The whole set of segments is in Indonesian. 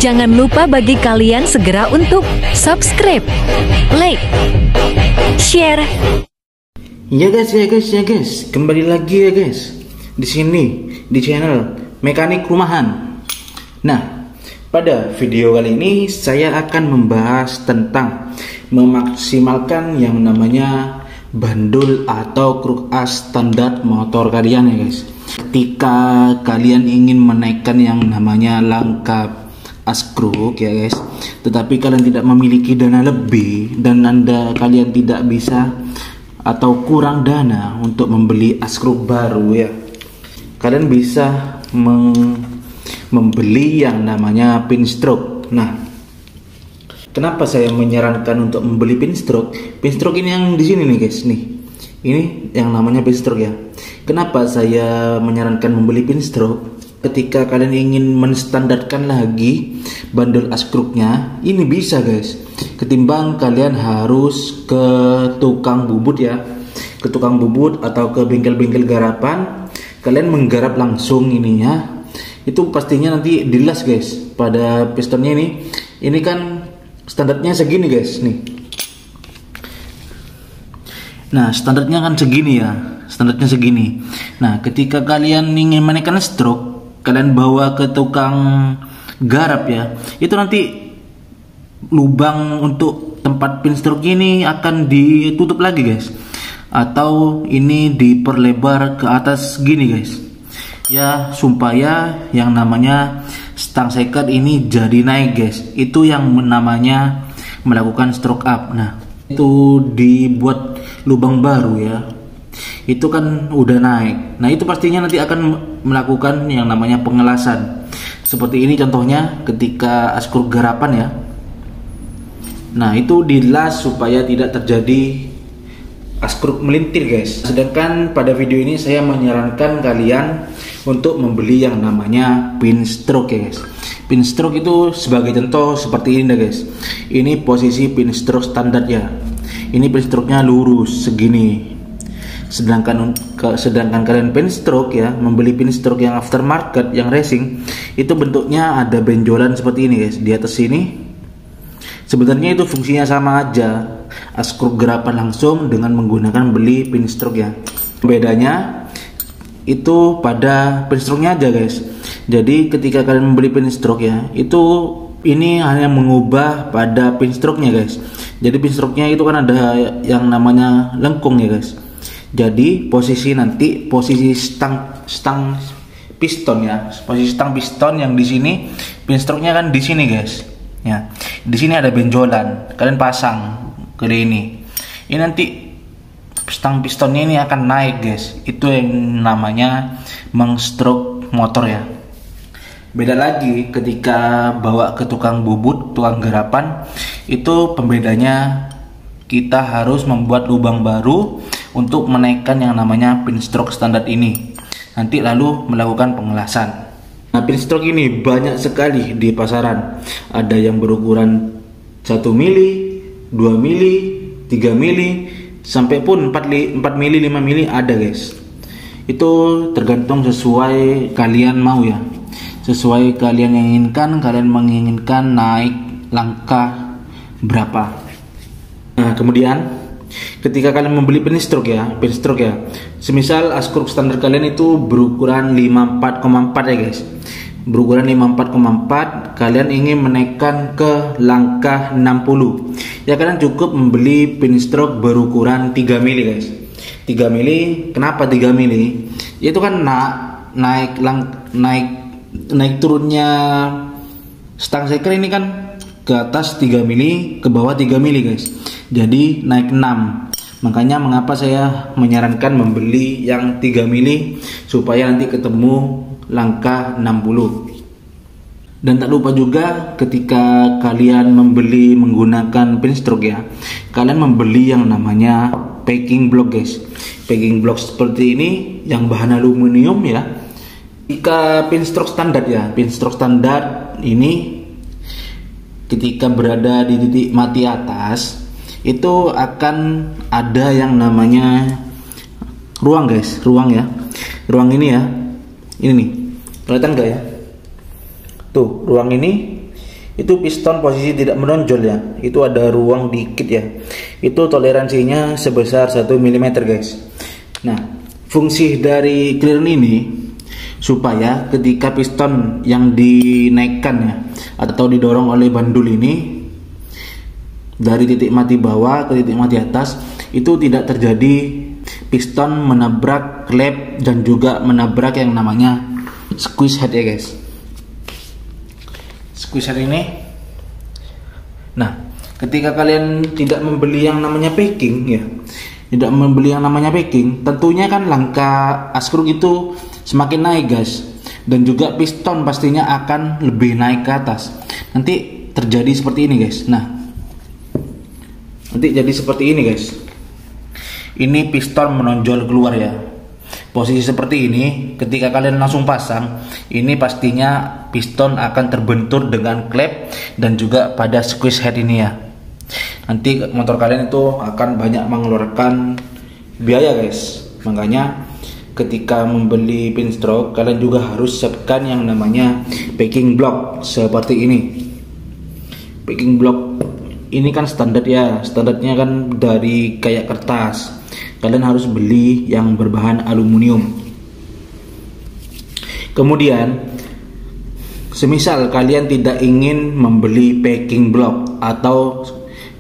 Jangan lupa bagi kalian segera untuk subscribe, like, share. Ya guys, kembali lagi ya guys di sini di channel Mekanik Rumahan. Nah, pada video kali ini saya akan membahas tentang memaksimalkan yang namanya bandul atau kruk as standar motor kalian ya guys. Ketika kalian ingin menaikkan yang namanya langkah as kruk ya guys, tetapi kalian tidak memiliki dana lebih dan kalian tidak bisa atau kurang dana untuk membeli as kruk baru ya, kalian bisa membeli yang namanya pinstroke. Nah, kenapa saya menyarankan untuk membeli pinstroke? Pinstroke ini yang di sini nih guys, nih. Ini yang namanya pinstroke ya. Kenapa saya menyarankan membeli pinstroke? Ketika kalian ingin menstandarkan lagi bandul as kruknya, ini bisa guys. Ketimbang kalian harus ke tukang bubut ya, ke tukang bubut atau ke bengkel-bengkel garapan, kalian menggarap langsung ininya. Itu pastinya nanti dilas guys. Pada pistonnya ini kan standarnya segini guys nih. Nah, standarnya kan segini ya, standarnya segini. Nah, ketika kalian ingin menaikkan stroke, kalian bawa ke tukang garap ya, itu nanti lubang untuk tempat pinstroke ini akan ditutup lagi guys, atau ini diperlebar ke atas gini guys ya, supaya yang namanya stang sekat ini jadi naik guys. Itu yang namanya melakukan stroke up. Nah, itu dibuat lubang baru ya, itu kan udah naik. Nah, itu pastinya nanti akan melakukan yang namanya pengelasan. Seperti ini contohnya ketika as kruk garapan ya. Nah, itu dilas supaya tidak terjadi as kruk melintir guys. Sedangkan pada video ini saya menyarankan kalian untuk membeli yang namanya pinstroke ya guys. Pinstroke itu sebagai contoh seperti ini guys. Ini posisi pinstroke standar ya. Ini pinstroke-nya lurus segini. Sedangkan kalian pinstroke ya, membeli pinstroke yang aftermarket yang racing, itu bentuknya ada benjolan seperti ini guys di atas sini. Sebenarnya itu fungsinya sama aja, as kruk garapan langsung dengan menggunakan beli pinstroke ya. Bedanya itu pada pinstroke-nya aja guys. Jadi ketika kalian membeli pinstroke ya, ini hanya mengubah pada pinstroke-nya guys. Jadi pinstroke-nya itu kan ada yang namanya lengkung ya guys. Jadi posisi stang piston ya, posisi stang piston yang di sini, pinstroke-nya kan di sini guys. Ya, di sini ada benjolan, kalian pasang ke ini. Ini nanti stang pistonnya ini akan naik guys. Itu yang namanya mengstroke motor ya. Beda lagi ketika bawa ke tukang bubut, tukang garapan, itu pembedanya kita harus membuat lubang baru untuk menaikkan yang namanya pinstroke standar ini. Nanti lalu melakukan pengelasan. Nah, pinstroke ini banyak sekali di pasaran. Ada yang berukuran 1 mili, 2 mili, 3 mili, sampai pun 4 mili, 5 mili ada guys. Itu tergantung sesuai kalian mau ya. Sesuai kalian yang inginkan, kalian menginginkan naik langkah berapa. Nah, kemudian ketika kalian membeli pinstroke ya, semisal as kruk standar kalian itu berukuran 54,4 ya guys. Berukuran 54,4, kalian ingin menaikkan ke langkah 60. Ya, kalian cukup membeli pinstroke berukuran 3 mili guys. 3 mili, kenapa 3 mili? Itu kan naik turunnya stang seker ini kan ke atas 3 mili, ke bawah 3 mili guys. Jadi naik 6. Makanya mengapa saya menyarankan membeli yang 3 mili supaya nanti ketemu langkah 60. Dan tak lupa juga ketika kalian membeli menggunakan pinstroke ya, kalian membeli yang namanya packing block guys. Packing block seperti ini yang bahan aluminium ya. Jika pinstroke standar ya, pinstroke standar ini ketika berada di titik mati atas, itu akan ada yang namanya ruang guys, ruang ya. Ruang ini ya, ini nih, kelihatan gak ya? Tuh, ruang ini itu piston posisi tidak menonjol ya, itu ada ruang dikit ya, itu toleransinya sebesar 1 mm guys. Nah, fungsi dari clearance ini supaya ketika piston yang dinaikkan ya atau didorong oleh bandul ini dari titik mati bawah ke titik mati atas, itu tidak terjadi piston menabrak klep dan juga menabrak yang namanya squeeze head ya guys. Squeeze head ini, nah ketika kalian tidak membeli yang namanya packing ya, tidak membeli yang namanya packing, tentunya kan langkah askruk itu semakin naik guys, dan juga piston pastinya akan lebih naik ke atas. Nanti terjadi seperti ini guys. Nah, nanti jadi seperti ini guys. Ini piston menonjol keluar ya. Posisi seperti ini, ketika kalian langsung pasang, ini pastinya piston akan terbentur dengan klep dan juga pada squeeze head ini ya. Nanti motor kalian itu akan banyak mengeluarkan biaya guys. Makanya ketika membeli pinstroke, kalian juga harus siapkan yang namanya packing block seperti ini. Packing block ini kan standar ya, standarnya kan dari kayak kertas. Kalian harus beli yang berbahan aluminium. Kemudian, semisal kalian tidak ingin membeli packing block atau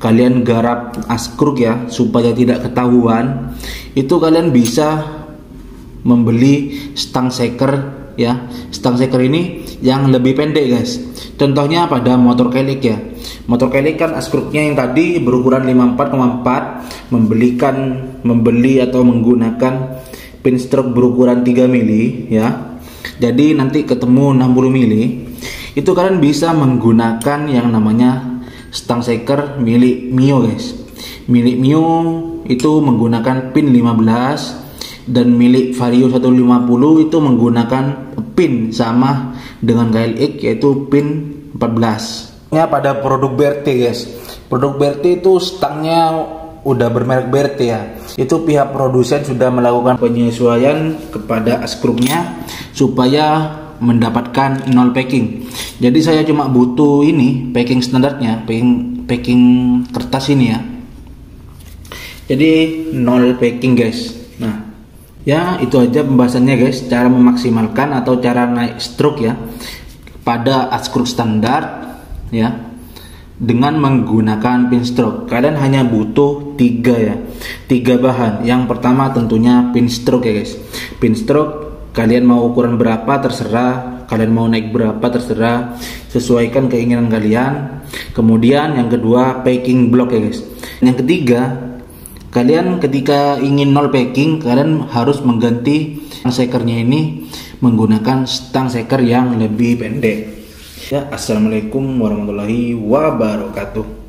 kalian garap askruk ya supaya tidak ketahuan, itu kalian bisa membeli stang shaker ya. Stang shaker ini yang lebih pendek guys. Contohnya pada motor kelik ya. Motor kelik kan askruknya yang tadi berukuran 54,4, membeli atau menggunakan pinstroke berukuran 3 mili ya. Jadi nanti ketemu 60 mili. Itu kalian bisa menggunakan yang namanya stang shaker milik Mio guys. Milik Mio itu menggunakan pin 15 dan milik Vario 150 itu menggunakan pin sama dengan KLX yaitu pin 14. Pada produk BRT guys, produk BRT itu stangnya udah bermerek BRT ya. Itu pihak produsen sudah melakukan penyesuaian kepada askruknya supaya mendapatkan nol packing. Jadi saya cuma butuh ini packing standarnya, packing kertas ini ya. Jadi nol packing guys. Nah, ya itu aja pembahasannya guys, cara memaksimalkan atau cara naik stroke ya pada askruk standar ya dengan menggunakan pin stroke. Kalian hanya butuh 3 bahan. Yang pertama tentunya pin stroke ya guys. Pin stroke kalian mau ukuran berapa terserah, kalian mau naik berapa terserah, sesuaikan keinginan kalian. Kemudian yang kedua packing block ya guys. Yang ketiga, kalian ketika ingin nol packing, kalian harus mengganti stang shakernya ini menggunakan stang shaker yang lebih pendek. Ya, assalamualaikum warahmatullahi wabarakatuh.